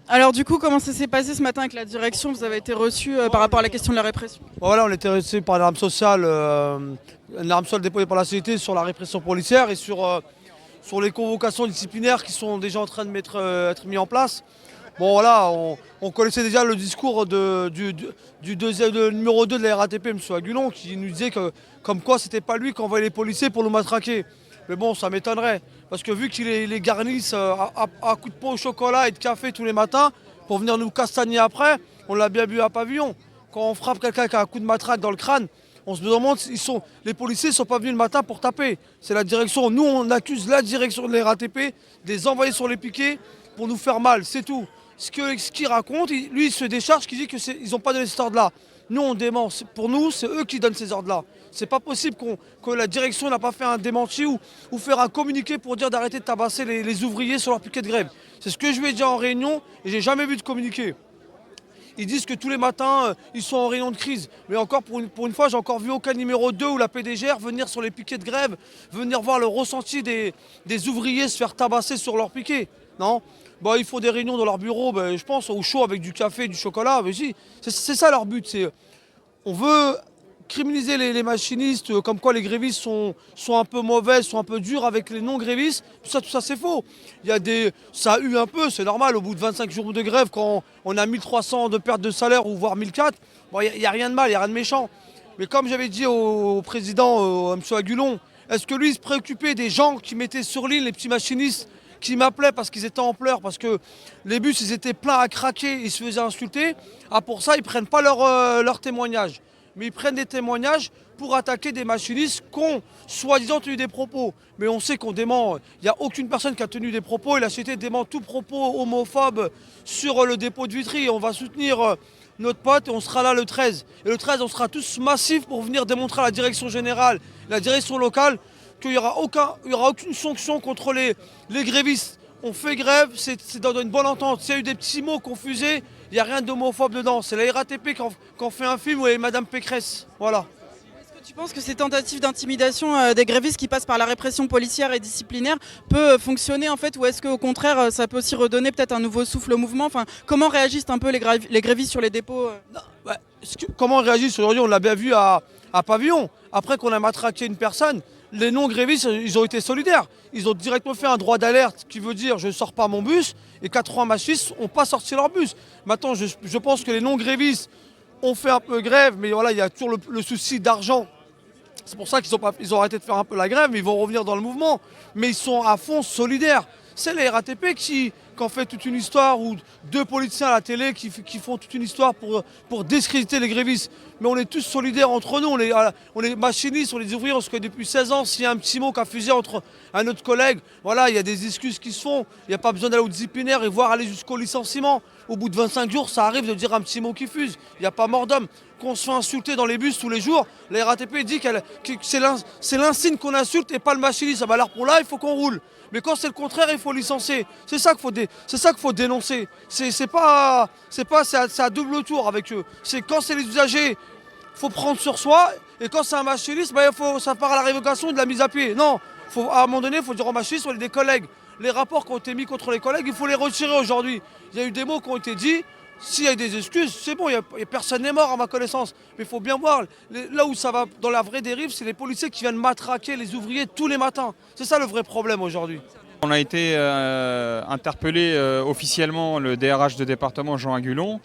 Alors du coup, comment ça s'est passé ce matin avec la direction? Vous avez été reçu par rapport à la question de la répression? Voilà, on était resté par une arme sociale déployée par la société sur la répression policière et sur les convocations disciplinaires qui sont déjà en train de être mis en place. Bon voilà, on connaissait déjà le discours du numéro 2 de la RATP, M. Agulon, qui nous disait que comme quoi c'était pas lui qui envoyait les policiers pour nous matraquer. Mais bon, ça m'étonnerait, parce que vu qu'ils les garnissent à coups de pain au chocolat et de café tous les matins, pour venir nous castagner après, on l'a bien vu à Pavillon. Quand on frappe quelqu'un qui a un coup de matraque dans le crâne, on se demande les policiers ne sont pas venus le matin pour taper. C'est la direction. Nous, on accuse la direction de la RATP de les envoyer sur les piquets pour nous faire mal, c'est tout. Ce qu'il raconte, lui, il se décharge, qui dit qu'ils n'ont pas donné cet ordre-là. Nous, on dément. Pour nous, c'est eux qui donnent ces ordres-là. C'est pas possible que la direction n'a pas fait un démenti ou faire un communiqué pour dire d'arrêter de tabasser les ouvriers sur leur piquet de grève. C'est ce que je lui ai dit en réunion et j'ai jamais vu de communiqué. Ils disent que tous les matins, ils sont en réunion de crise. Mais encore, pour une fois, j'ai encore vu aucun numéro 2 ou la PDGR venir sur les piquets de grève, venir voir le ressenti des ouvriers se faire tabasser sur leurs piquets. Non. Bon, ils font des réunions dans leur bureau, ben, je pense, au chaud avec du café, du chocolat. Mais si, c'est ça leur but. On veut criminaliser les machinistes, comme quoi les grévistes sont un peu mauvais, sont un peu durs avec les non-grévistes. Tout ça c'est faux. Ça a eu un peu, c'est normal, au bout de 25 jours de grève, quand on a 1300 de perte de salaire ou voire 1004, bon, il n'y a rien de mal, il n'y a rien de méchant. Mais comme j'avais dit au président, M. Agulon, est-ce que lui il se préoccupait des gens qui mettaient sur l'île, les petits machinistes qui m'appelaient parce qu'ils étaient en pleurs, parce que les bus ils étaient pleins à craquer, ils se faisaient insulter. Ah, pour ça, ils ne prennent pas leur témoignage, mais ils prennent des témoignages pour attaquer des machinistes qui ont soi-disant tenu des propos. Mais on sait qu'on dément, il n'y a aucune personne qui a tenu des propos et la société dément tout propos homophobe sur le dépôt de Vitry. On va soutenir notre pote et on sera là le 13. Et le 13, on sera tous massifs pour venir démontrer à la direction générale, la direction locale, qu'il n'y aura aucune sanction contre les grévistes. On fait grève, c'est dans une bonne entente. S'il y a eu des petits mots confusés, il n'y a rien d'homophobe dedans. C'est la RATP qui en fait un film où il y a Madame Pécresse. Voilà. Est-ce que tu penses que ces tentatives d'intimidation des grévistes qui passent par la répression policière et disciplinaire peut fonctionner en fait, ou est-ce qu'au contraire ça peut aussi redonner peut-être un nouveau souffle au mouvement? Enfin, comment réagissent un peu les grévistes sur les dépôts? Non, ouais, comment on réagit aujourd'hui? On l'a bien vu à Pavillon. Après qu'on a matraqué une personne, les non-grévistes, ils ont été solidaires. Ils ont directement fait un droit d'alerte qui veut dire je ne sors pas mon bus et 80 machistes n'ont pas sorti leur bus. Maintenant, je pense que les non-grévistes ont fait un peu grève, mais voilà, il y a toujours le souci d'argent. C'est pour ça ils ont arrêté de faire un peu la grève, mais ils vont revenir dans le mouvement. Mais ils sont à fond solidaires. C'est la RATP qui en fait toute une histoire, ou deux politiciens à la télé qui font toute une histoire pour discréditer les grévistes. Mais on est tous solidaires entre nous, on est machinistes, on est ouvriers, on se connaît depuis 16 ans. S'il y a un petit mot qui a fusé entre un autre collègue, voilà, il y a des excuses qui se font. Il n'y a pas besoin d'aller au disciplinaire et voir aller jusqu'au licenciement. Au bout de 25 jours, ça arrive de dire un petit mot qui fuse. Il n'y a pas mort d'homme. Qu'on se fait insulter dans les bus tous les jours, la RATP dit que c'est l'insigne qu'on insulte et pas le machiniste. Ah bah alors pour là, il faut qu'on roule. Mais quand c'est le contraire, il faut licencier. C'est ça qu'il faut dénoncer. C'est à double tour avec eux. C'est quand c'est les usagers, il faut prendre sur soi. Et quand c'est un machiniste, bah, ça part à la révocation de la mise à pied. Non, à un moment donné, il faut dire aux machinistes, on est des collègues. Les rapports qui ont été mis contre les collègues, il faut les retirer aujourd'hui. Il y a eu des mots qui ont été dits. S'il y a des excuses, c'est bon, personne n'est mort à ma connaissance. Mais il faut bien voir, là où ça va dans la vraie dérive, c'est les policiers qui viennent matraquer les ouvriers tous les matins. C'est ça le vrai problème aujourd'hui. On a été interpellé officiellement le DRH de département Jean Agulon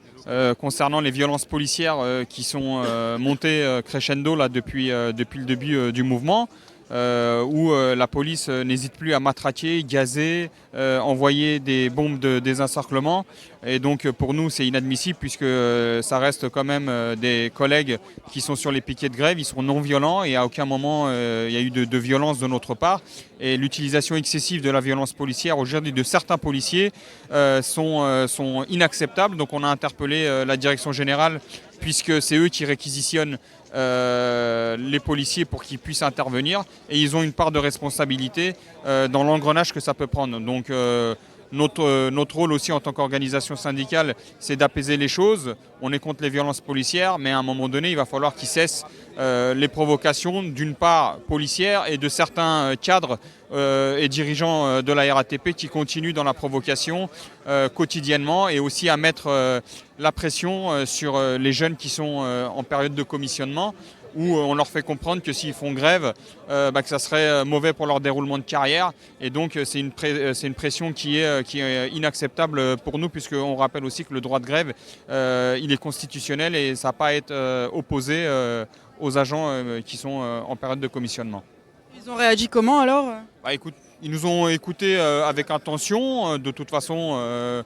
concernant les violences policières qui sont montées crescendo là, depuis le début du mouvement. Où la police n'hésite plus à matraquer, gazer, envoyer des bombes de désencerclement. Et donc pour nous c'est inadmissible puisque ça reste quand même des collègues qui sont sur les piquets de grève, ils sont non violents et à aucun moment il y a eu de violence de notre part. Et l'utilisation excessive de la violence policière aujourd'hui de certains policiers sont inacceptables. Donc on a interpellé la direction générale puisque c'est eux qui réquisitionnent les policiers pour qu'ils puissent intervenir et ils ont une part de responsabilité dans l'engrenage que ça peut prendre. Donc Notre rôle aussi en tant qu'organisation syndicale, c'est d'apaiser les choses. On est contre les violences policières, mais à un moment donné, il va falloir qu'ils cessent les provocations, d'une part policières, et de certains cadres et dirigeants de la RATP qui continuent dans la provocation quotidiennement, et aussi à mettre la pression sur les jeunes qui sont en période de commissionnement, où on leur fait comprendre que s'ils font grève, que ça serait mauvais pour leur déroulement de carrière. Et donc c'est une pression qui est inacceptable pour nous, puisqu'on rappelle aussi que le droit de grève, il est constitutionnel et ça ne va pas être opposé aux agents qui sont en période de commissionnement. Ils ont réagi comment alors? Écoute, ils nous ont écoutés avec intention. De toute façon,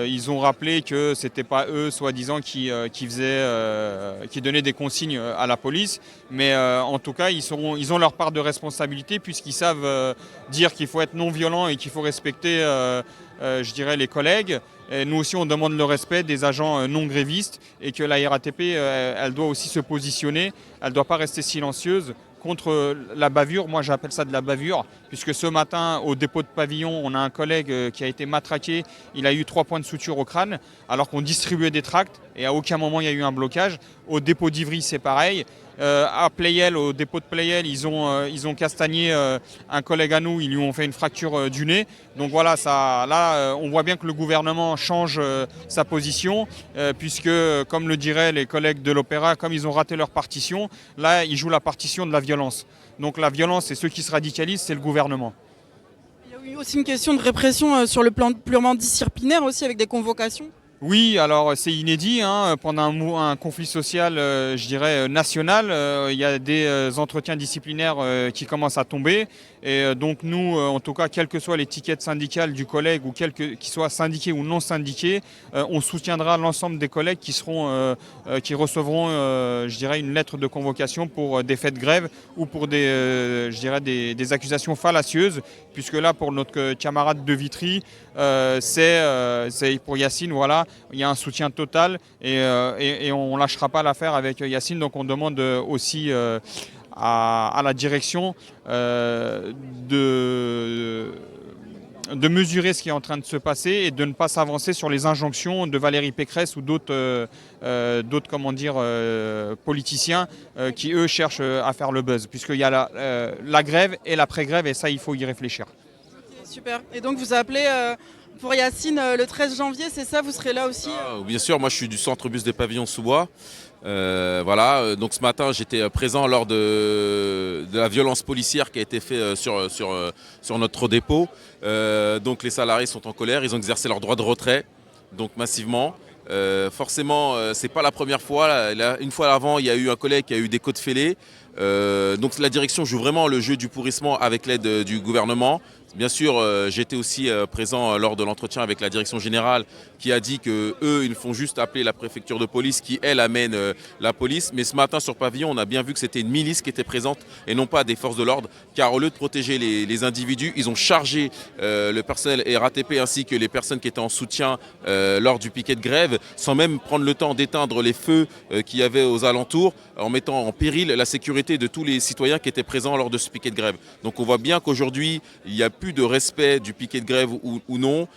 ils ont rappelé que ce n'était pas eux, soi-disant, qui donnaient des consignes à la police. Mais en tout cas, ils ont leur part de responsabilité, puisqu'ils savent dire qu'il faut être non violent et qu'il faut respecter, je dirais, les collègues. Et nous aussi, on demande le respect des agents non grévistes, et que la RATP, elle doit aussi se positionner. Elle ne doit pas rester silencieuse contre la bavure. Moi, j'appelle ça de la bavure, puisque ce matin, au dépôt de Pavillon, on a un collègue qui a été matraqué. Il a eu 3 points de suture au crâne, alors qu'on distribuait des tracts, et à aucun moment il y a eu un blocage. Au dépôt d'Ivry, c'est pareil. À Pleyel, au dépôt de Pleyel, ils ont castagné un collègue à nous, ils lui ont fait une fracture du nez. Donc voilà, on voit bien que le gouvernement change sa position, puisque, comme le diraient les collègues de l'Opéra, comme ils ont raté leur partition, là, ils jouent la partition de la violence. Donc la violence, et ceux qui se radicalisent, c'est le gouvernement. Il y a eu aussi une question de répression sur le plan purement disciplinaire aussi, avec des convocations. Oui, alors c'est inédit, pendant un conflit social, je dirais, national, il y a des entretiens disciplinaires qui commencent à tomber. Et donc nous, en tout cas, quelles que soient l'étiquette syndicale du collègue, ou qu'ils soient syndiqués ou non syndiqués, on soutiendra l'ensemble des collègues qui recevront, je dirais, une lettre de convocation pour des faits de grève, ou pour des accusations fallacieuses, puisque là, pour notre camarade de Vitry, c'est pour Yacine, voilà. Il y a un soutien total, et on ne lâchera pas l'affaire avec Yacine. Donc on demande aussi à la direction de mesurer ce qui est en train de se passer, et de ne pas s'avancer sur les injonctions de Valérie Pécresse ou d'autres politiciens qui, eux, cherchent à faire le buzz, puisqu'il y a la grève et l'après-grève, et ça, il faut y réfléchir. Super. Et donc vous appelez pour Yacine le 13 janvier, c'est ça? Vous serez là aussi? Bien sûr, moi je suis du centre bus des Pavillons sous bois. Voilà, donc ce matin j'étais présent lors de la violence policière qui a été faite sur notre dépôt. Donc les salariés sont en colère, ils ont exercé leur droit de retrait, donc massivement. Forcément, c'est pas la première fois. Une fois avant, il y a eu un collègue qui a eu des côtes fêlées. Donc la direction joue vraiment le jeu du pourrissement avec l'aide du gouvernement. Bien sûr, j'étais aussi présent lors de l'entretien avec la direction générale, qui a dit qu'eux, ils font juste appeler la préfecture de police qui, elle, amène la police. Mais ce matin, sur Pavillon, on a bien vu que c'était une milice qui était présente et non pas des forces de l'ordre. Car au lieu de protéger les individus, ils ont chargé le personnel RATP ainsi que les personnes qui étaient en soutien lors du piquet de grève, sans même prendre le temps d'éteindre les feux qu'il y avait aux alentours, en mettant en péril la sécurité de tous les citoyens qui étaient présents lors de ce piquet de grève. Donc on voit bien qu'aujourd'hui, il n'y a plus de respect du piquet de grève ou non.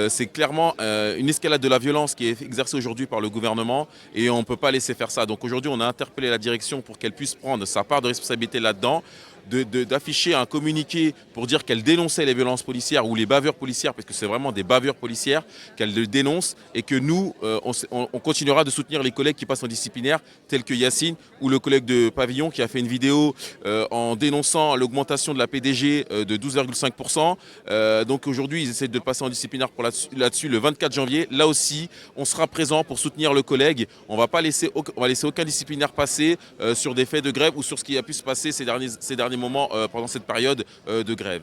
C'est clairement une escalade de la violence qui est exercée aujourd'hui par le gouvernement, et on ne peut pas laisser faire ça. Donc aujourd'hui, on a interpellé la direction pour qu'elle puisse prendre sa part de responsabilité là-dedans, d'afficher un communiqué pour dire qu'elle dénonçait les violences policières ou les bavures policières, parce que c'est vraiment des bavures policières, qu'elle le dénonce, et que nous, on continuera de soutenir les collègues qui passent en disciplinaire, tels que Yacine ou le collègue de Pavillon qui a fait une vidéo en dénonçant l'augmentation de la PDG de 12,5%. Donc aujourd'hui, ils essaient de passer en disciplinaire là-dessus le 24 janvier. Là aussi, on sera présent pour soutenir le collègue. On va laisser aucun disciplinaire passer sur des faits de grève ou sur ce qui a pu se passer ces derniers moments pendant cette période de grève.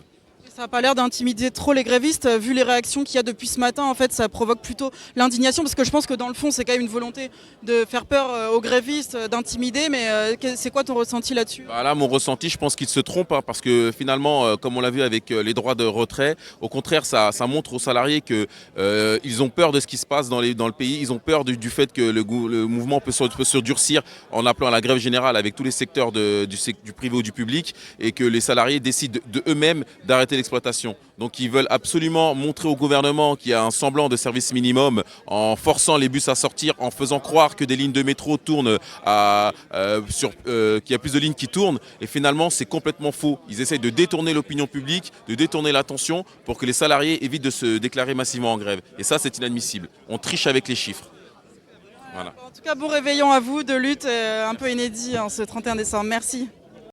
Ça n'a pas l'air d'intimider trop les grévistes, vu les réactions qu'il y a depuis ce matin. En fait, ça provoque plutôt l'indignation, parce que je pense que dans le fond, c'est quand même une volonté de faire peur aux grévistes, d'intimider. Mais c'est quoi ton ressenti là-dessus? Là, mon ressenti, je pense qu'ils se trompent, parce que finalement, comme on l'a vu avec les droits de retrait, au contraire, ça montre aux salariés qu'ils ont peur de ce qui se passe dans le pays. Ils ont peur du fait que le mouvement peut se durcir en appelant à la grève générale avec tous les secteurs du privé ou du public, et que les salariés décident eux-mêmes d'arrêter l'exploitation. Donc ils veulent absolument montrer au gouvernement qu'il y a un semblant de service minimum en forçant les bus à sortir, en faisant croire que des lignes de métro tournent, qu'il y a plus de lignes qui tournent. Et finalement, c'est complètement faux. Ils essayent de détourner l'opinion publique, de détourner l'attention pour que les salariés évitent de se déclarer massivement en grève. Et ça, c'est inadmissible. On triche avec les chiffres. Voilà. En tout cas, bon réveillon à vous de lutte un peu inédit ce 31 décembre. Merci.